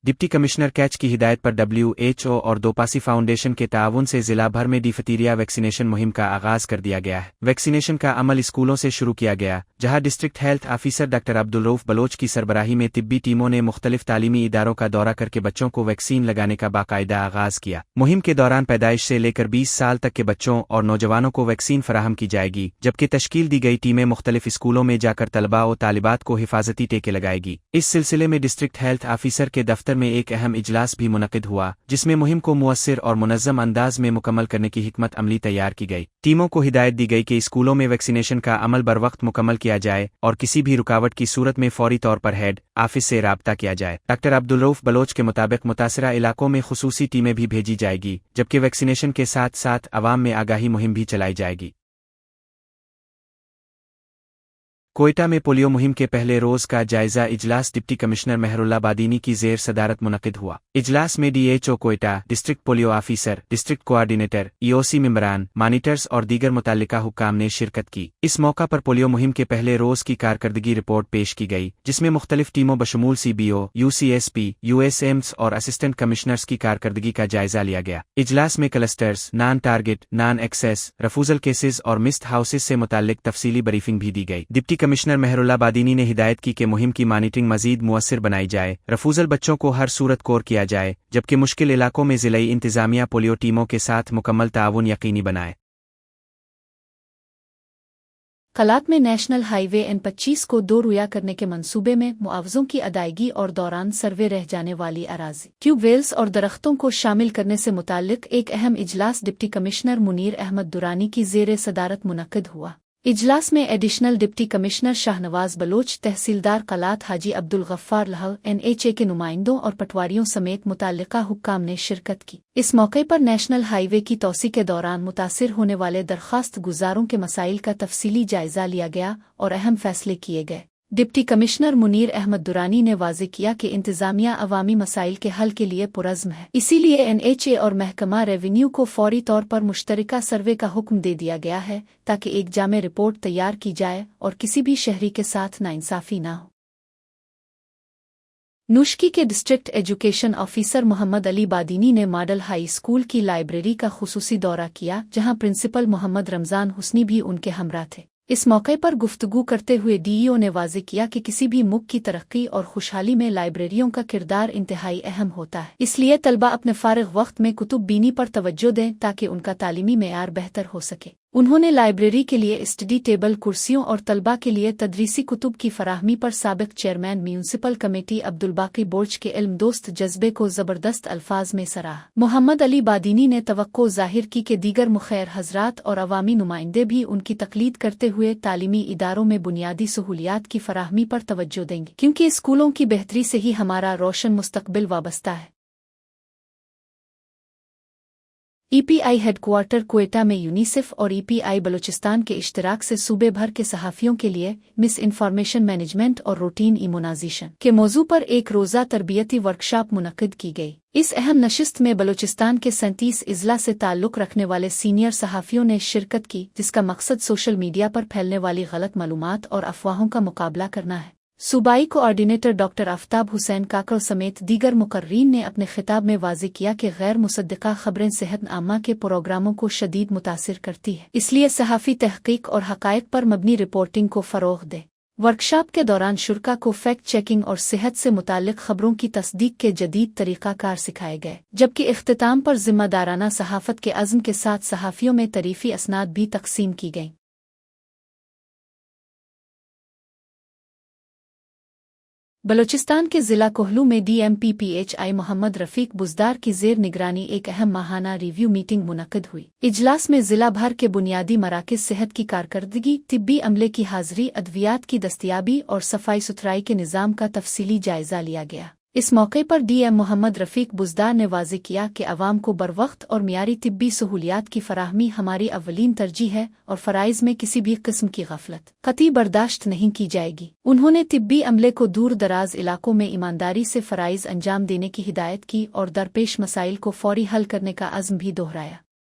Deputy commissioner catch की हिदायत पर WHO और दोपासी फाउंडेशन के ताउन से जिला भर में डिफथीरिया वैक्सीनेशन मुहिम का आगाज कर दिया गया है। वैक्सीनेशन का अमल स्कूलों से शुरू किया गया, जहां district health officer doctor Abdul Rauf Baloch की सरबराही में तिब्बी टीमों ने मुख्तलिफ तालीमी इदारों का दौरा करके बच्चों को वैक्सीन लगाने का बाकायदा आगाज किया। मुहिम के दौरान पैदाइश से लेकर 20 साल तक के बच्चों और नौजवानों को वैक्सीन फराहम की जाएगी, जबकि तश्कील दी गई टीमें मुख्तलिफ स्कूलों में जाकर तलबा और तालिबात को हिफाजती टेके लगाएगी। इस सिलसिले में डिस्ट्रिक्ट हेल्थ ऑफिसर के दफ्तर में एक अहम इजलास भी मुनक़िद हुआ, जिसमें मुहिम को मुअस्सिर और मुनज़्ज़म अंदाज में मुकम्मल करने की हिकमत अमली तैयार की गई। टीमों को हिदायत दी गई कि स्कूलों में वैक्सीनेशन का अमल बरवक्त मुकम्मल किया जाए और किसी भी रुकावट की सूरत में फौरी तौर पर हेड ऑफिस से राब्ता किया जाए। डॉक्टर अब्दुल रऊफ बलोच के मुताबिक मुतासिरा इलाकों में खुसूसी टीमें भी भेजी जाएगी, जबकि वैक्सीनेशन के साथ साथ अवाम में आगाही मुहिम भी चलाई जाएगी। कोयटा में पोलियो मुहिम के पहले रोज का जायजा इजलास डिप्टी कमिश्नर मेहरुल्लाह बादीनी की ज़ेर सदारत मुनक़िद हुआ। इजलास में DHO Quetta, district polio officer, district coordinator, EOC मेंबरान, मॉनिटर्स और दीगर मुतल्लिका हुक्काम ने शिरकत की। इस मौका पर पोलियो मुहिम के पहले रोज की कारकर्दगी रिपोर्ट पेश की गई, जिसमें मुख्तलिफ टीमों बशमूल CBO, UCSP, USMs और असिस्टेंट कमिश्नर्स की कारकर्दगी का जायजा लिया गया। इजलास में clusters, non target, non access, refusal cases और मिस्ड हाउसेस से मुताल्लिक तफसीली ब्रीफिंग भी दी गई। डिप्टी कमिश्नर मेहरुल्लाह बादीनी ने हिदायत की कि मुहिम की मॉनिटरिंग मजीद मुअस्सिर बनाई जाए, रफूजल बच्चों को हर सूरत कोर किया जाए, जबकि मुश्किल इलाकों में ज़िलाई इंतजामिया पोलियो टीमों के साथ मुकम्मल ताउन यकीनी बनाए। कलात में नेशनल हाईवे N25 को 2 रुया करने के मंसूबे में मुआवजों की अदायगी और दौरान सर्वे रह जाने वाली अराजी, ट्यूबवेल्स और दरख्तों को शामिल करने से मुताल्लिक एक अहम इजलास डिप्टी कमिश्नर मुनीर अहमद दुरानी की ज़ेर सदारत मुनक़िद हुआ। इजलास में additional deputy commissioner Shahnawaz Baloch, तहसीलदार कलात हाजी अब्दुल गफ्फार लहल, NHA के नुमाइंदों और पटवारियों समेत मुताल्लिका हुक्काम ने शिरकत की। इस मौके पर नेशनल हाईवे की तोसी के दौरान मुतासिर होने वाले दरख्वास्त गुजारों के मसाइल का तफसीली जायजा लिया गया और अहम फैसले किए गए। डिप्टी कमिश्नर मुनीर अहमद दुरानी ने वाज़ेह किया कि इंतज़ामिया अवामी मसाइल के हल के लिए पुरज़्म है, इसीलिए NHA और महकमा रेवेन्यू को फौरी तौर पर मुश्तरका सर्वे का हुक्म दे दिया गया है, ताकि एक जामे रिपोर्ट तैयार की जाए और किसी भी शहरी के साथ नाइंसाफ़ी न हो। नुश्की के district education officer Mohammad Ali Badini ने मॉडल हाई स्कूल की लाइब्रेरी का खुसूसी दौरा किया, जहां प्रिंसिपल मोहम्मद रमज़ान हुस्नी भी उनके हमरा थे। इस मौके पर गुफ्तगू करते हुए DEO ने वाज़ेह किया कि किसी भी मुल्क की तरक्की और खुशहाली में लाइब्रेरियों का किरदार इंतहाई अहम होता है, इसलिए तलबा अपने फारिग वक्त में कुतुब बीनी पर तवज्जो दें ताकि उनका तालीमी मेयार बेहतर हो सके। उन्होंने लाइब्रेरी के लिए स्टडी टेबल, कुर्सियों और तलबा के लिए तदरीसी कुतुब की फराहमी पर साबिक चेयरमैन म्यूनसिपल कमेटी अब्दुल बाकी बोर्ज के इल्म दोस्त जज्बे को ज़बरदस्त अल्फाज में सराहा। मोहम्मद अली बादीनी ने तवक्को ज़ाहिर की कि दीगर मुखैर हजरात और अवामी नुमाइंदे भी उनकी तकलीद करते हुए तालीमी इदारों में बुनियादी सहूलियात की फराहमी पर तवज्जो देंगे, क्योंकि स्कूलों की बेहतरी से ही हमारा रोशन मुस्तकबिल वाबस्ता है। EPI हेडक्वार्टर कोयटा में यूनिसेफ और EPI बलूचिस्तान के इश्तराक से सूबे भर के सहाफ़ियों के लिए मिस इन्फॉर्मेशन मैनेजमेंट और रूटीन इम्यूनाइजेशन के मौजू पर एक रोज़ा तरबियती वर्कशॉप मुनक़िद की गई। इस अहम नशिस्त में बलूचिस्तान के 37 अज़ला से ताल्लुक़ रखने वाले सीनियर सहाफ़ियों ने शिरकत की, जिसका मकसद सोशल मीडिया पर फैलने वाली गलत मालूमात और अफवाहों का मुकाबला करना है। सूबाई कोऑर्डिनेटर डॉक्टर आफ्ताब हुसैन काकड़ समेत दीगर मुकर्रीन ने अपने खिताब में वाज़ेह किया कि गैर मुसद्दिक़ा ख़बरें सेहत आमा के प्रोग्रामों को शदीद मुतासिर करती है, इसलिए सहाफ़ी तहक़ीक़ और हक़ाइक़ पर मबनी रिपोर्टिंग को फ़रोग़ दे। वर्कशॉप के दौरान शुरका को फैक्ट चेकिंग और सेहत से मुताल्लिक़ ख़बरों की तस्दीक के जदीद तरीक़ाकार सिखाए गए, जबकि इख्तिताम पर ज़िम्मेदाराना सहाफ़त के अज़्म के साथ सहाफ़ियों में तरीफ़ी असनाद भी तक़सीम की गईं। बलूचिस्तान के ज़िला कोहलू में DMPPHI मोहम्मद रफ़ीक बुज़दार की ज़ेर निगरानी एक अहम माहाना रिव्यू मीटिंग मुनक़िद हुई। इजलास में ज़िला भर के बुनियादी मराकिज़, सेहत की कारकर्दगी, तिब्बी अमले की हाज़िरी, अद्वियात की दस्तयाबी और सफाई सुथराई के निज़ाम का तफसीली जायज़ा लिया गया। इस मौके पर DM मोहम्मद रफ़ीक बुज़दार ने वाज़ेह किया कि अवाम को बरवक्त और मियारी तिब्बी सहूलियात की फराहमी हमारी अव्वलीन तरजीह है और फ़राइज़ में किसी भी किस्म की गफलत कतई बर्दाश्त नहीं की जाएगी। उन्होंने तिब्बी अमले को दूर दराज इलाकों में ईमानदारी से फ़राइज़ अंजाम देने की हिदायत की और दरपेश मसाइल को फौरी हल करने का अज़्म भी दोहराया।